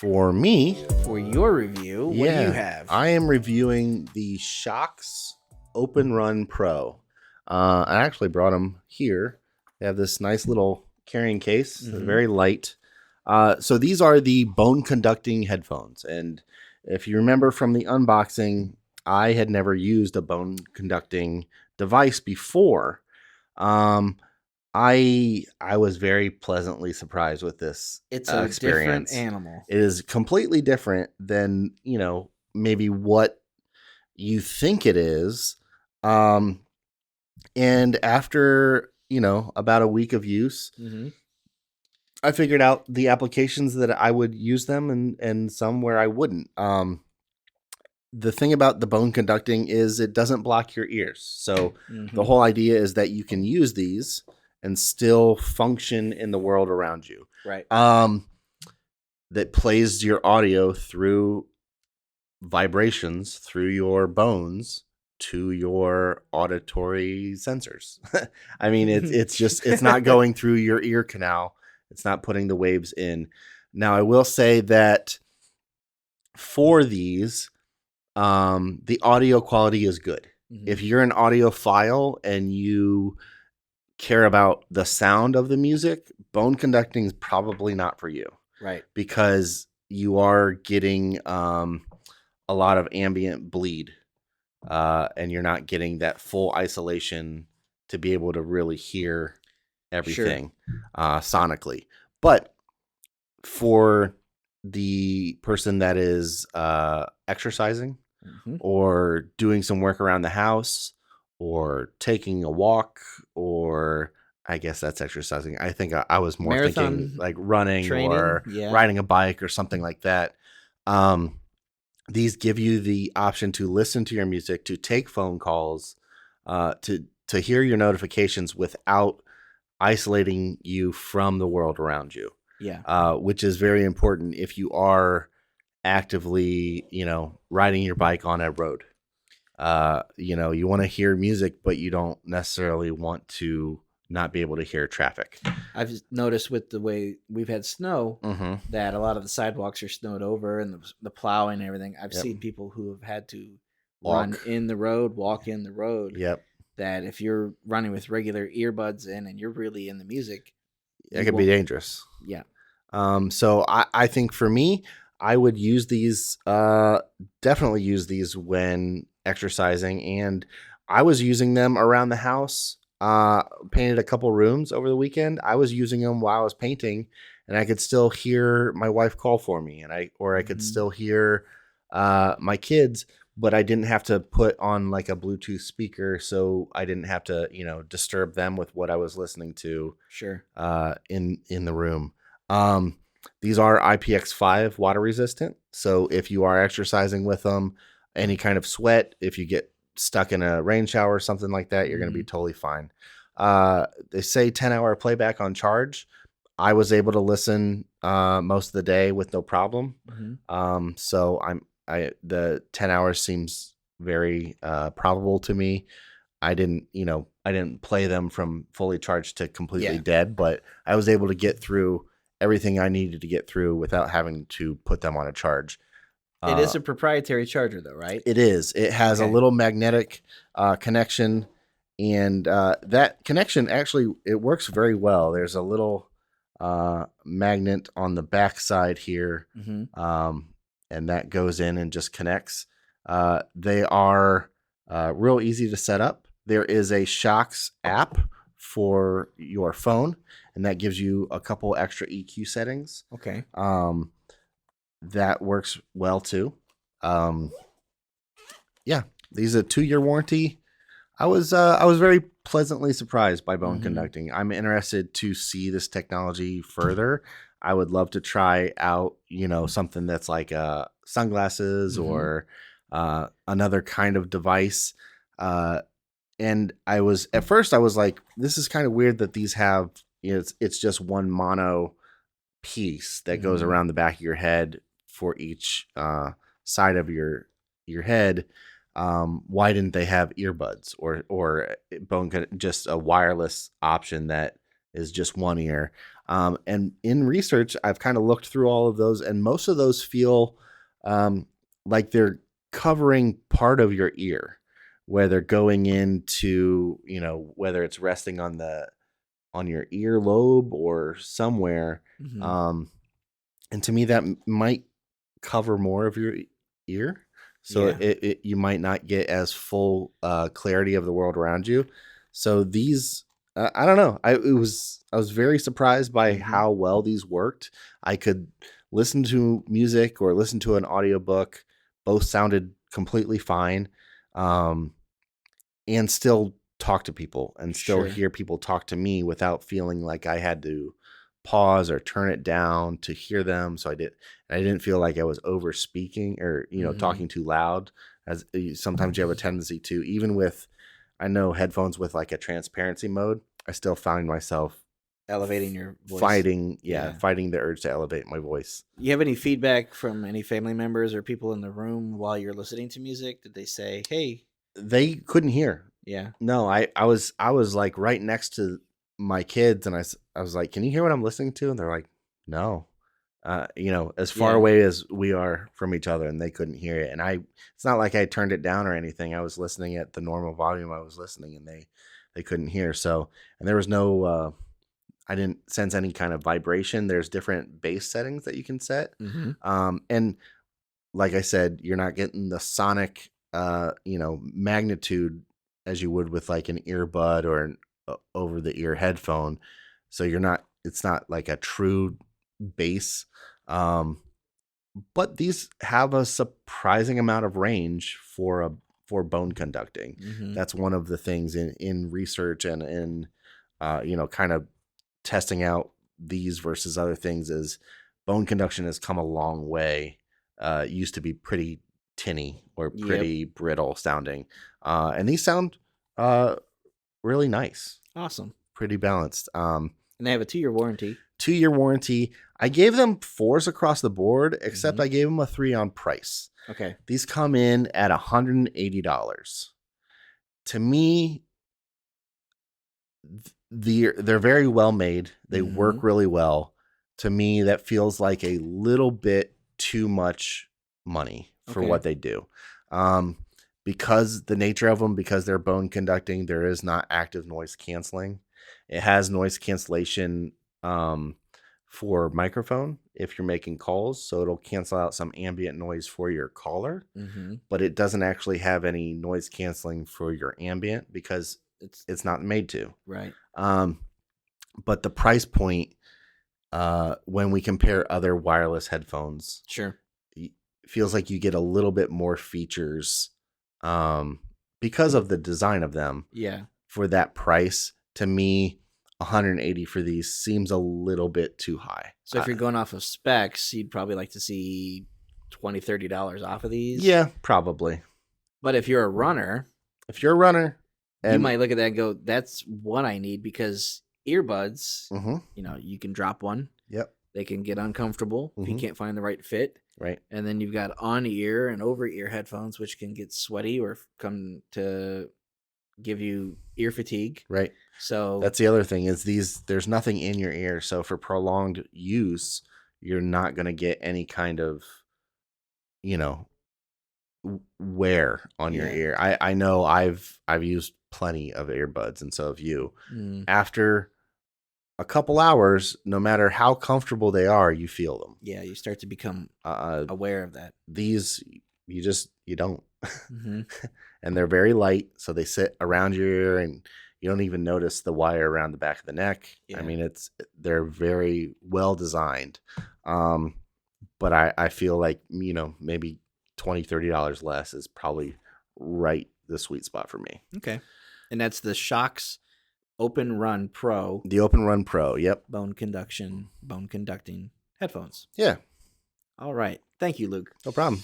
For me, For your review, what do you have? I am reviewing the Shokz OpenRun Pro. I actually brought them here. They have this nice little carrying case, very light. So these are the bone conducting headphones. And if you remember from the unboxing, I had never used a bone conducting device before. I was very pleasantly surprised with this It's a experience. different animal. It is completely different than, maybe what you think it is. And after, about a week of use, I figured out the applications that I would use them and some where I wouldn't. The thing about the bone conducting is it doesn't block your ears. So the whole idea is that you can use these and still function in the world around you. Right. That plays your audio through vibrations through your bones to your auditory sensors. I mean, it's not going through your ear canal. It's not putting the waves in. Now, I will say that for these, the audio quality is good. If you're an audiophile and you care about the sound of the music, bone conducting is probably not for you. Right. Because you are getting a lot of ambient bleed, and you're not getting that full isolation to be able to really hear everything sonically. But for the person that is exercising or doing some work around the house or taking a walk, or I guess that's exercising. I think I was more Marathon thinking like running training, or riding a bike or something like that. These give you the option to listen to your music, to take phone calls, to hear your notifications without isolating you from the world around you. Yeah. Which is very important if you are actively, riding your bike on a road. You want to hear music, but you don't necessarily want to not be able to hear traffic. I've noticed with the way we've had snow that a lot of the sidewalks are snowed over and the plowing and everything. I've seen people who have had to run in the road, walk in the road. Yep. That if you're running with regular earbuds in and you're really in the music, it could be dangerous. Yeah. So I think for me, I would use these, definitely use these when exercising. And I was using them around the house, painted a couple rooms over the weekend. I was using them while I was painting, and I could still hear my wife call for me, and I could still hear my kids, but I didn't have to put on like a Bluetooth speaker, so I didn't have to, disturb them with what I was listening to. Sure. In the room. These are IPX5 water resistant. So if you are exercising with them, any kind of sweat, if you get stuck in a rain shower or something like that, you're going to be totally fine. They say 10-hour playback on charge. I was able to listen most of the day with no problem. So the 10 hours seems very probable to me. I didn't play them from fully charged to completely dead, but I was able to get through everything I needed to get through without having to put them on a charge. It is a proprietary charger though, right? It is. It has a little magnetic connection, and that connection actually, it works very well. There's a little magnet on the back side here, and that goes in and just connects. They are real easy to set up. There is a Shockz app for your phone, and that gives you a couple extra EQ settings. Okay. That works well too. These are a 2-year warranty. I was very pleasantly surprised by bone conducting. I'm interested to see this technology further. I would love to try out, something that's like sunglasses or another kind of device. And at first I was like, this is kind of weird that these have, it's just one mono piece that goes around the back of your head for each side of your head. Why didn't they have earbuds or just a wireless option that is just one ear? And in research, I've kind of looked through all of those, and most of those feel like they're covering part of your ear, where they're going into, whether it's resting on your earlobe or somewhere. Mm-hmm. And to me, that might cover more of your ear. So you might not get as full clarity of the world around you. So these, I don't know. I was very surprised by how well these worked. I could listen to music or listen to an audiobook. Both sounded completely fine. And still talk to people and still hear people talk to me without feeling like I had to pause or turn it down to hear them. So I didn't feel like I was over speaking or, talking too loud, as sometimes you have a tendency to. Even with, I know, headphones with like a transparency mode, I still find myself elevating your voice. Fighting the urge to elevate my voice. You have any feedback from any family members or people in the room while you're listening to music? Did they say, hey? They couldn't hear. Yeah. No, I was like right next to my kids, and I was like, "Can you hear what I'm listening to?" And they're like, "No." As far away as we are from each other, and they couldn't hear it. And it's not like I turned it down or anything. I was listening at the normal volume I was listening, and they couldn't hear. So, and there was no, I didn't sense any kind of vibration. There's different bass settings that you can set. And like I said, you're not getting the sonic, magnitude as you would with like an earbud or an over the ear headphone. So it's not like a true bass. But these have a surprising amount of range for bone conducting. That's one of the things in research and in, kind of testing out these versus other things is bone conduction has come a long way. It used to be pretty tinny or pretty brittle sounding. And these sound really nice. Awesome. Pretty balanced. And they have a 2-year warranty. 2-year warranty. I gave them 4s across the board, except I gave them a 3 on price. Okay. These come in at $180. To me, they're very well made. They work really well. To me, that feels like a little bit too much money for what they do. Because the nature of them, because they're bone conducting, there is not active noise canceling. It has noise cancellation for microphone if you're making calls, so it'll cancel out some ambient noise for your caller, but it doesn't actually have any noise canceling for your ambient because it's not made to. Right. But the price point, when we compare other wireless headphones, it feels like you get a little bit more features because of the design of them. Yeah. For that price, to me, $180 for these seems a little bit too high. So if you're going off of specs, you'd probably like to see $20, $30 off of these. Yeah, probably. But if you're a runner, you might look at that and go, that's what I need, because earbuds, you can drop one. Yep. They can get uncomfortable if you can't find the right fit. Right. And then you've got on-ear and over-ear headphones, which can get sweaty or come to give you ear fatigue. Right. So that's the other thing is there's nothing in your ear. So for prolonged use, you're not going to get any kind of, wear on your ear. I know I've used plenty of earbuds, and so have you. After a couple hours, no matter how comfortable they are, you feel them. Yeah, you start to become aware of that. These, you don't. And they're very light, so they sit around your ear, and you don't even notice the wire around the back of the neck. Yeah. I mean, they're very well designed. But I feel like, maybe $20, $30 less is probably right the sweet spot for me. Okay. And that's the Shokz OpenRun Pro. The OpenRun Pro, yep. Bone conducting headphones. Yeah. All right. Thank you, Luke. No problem.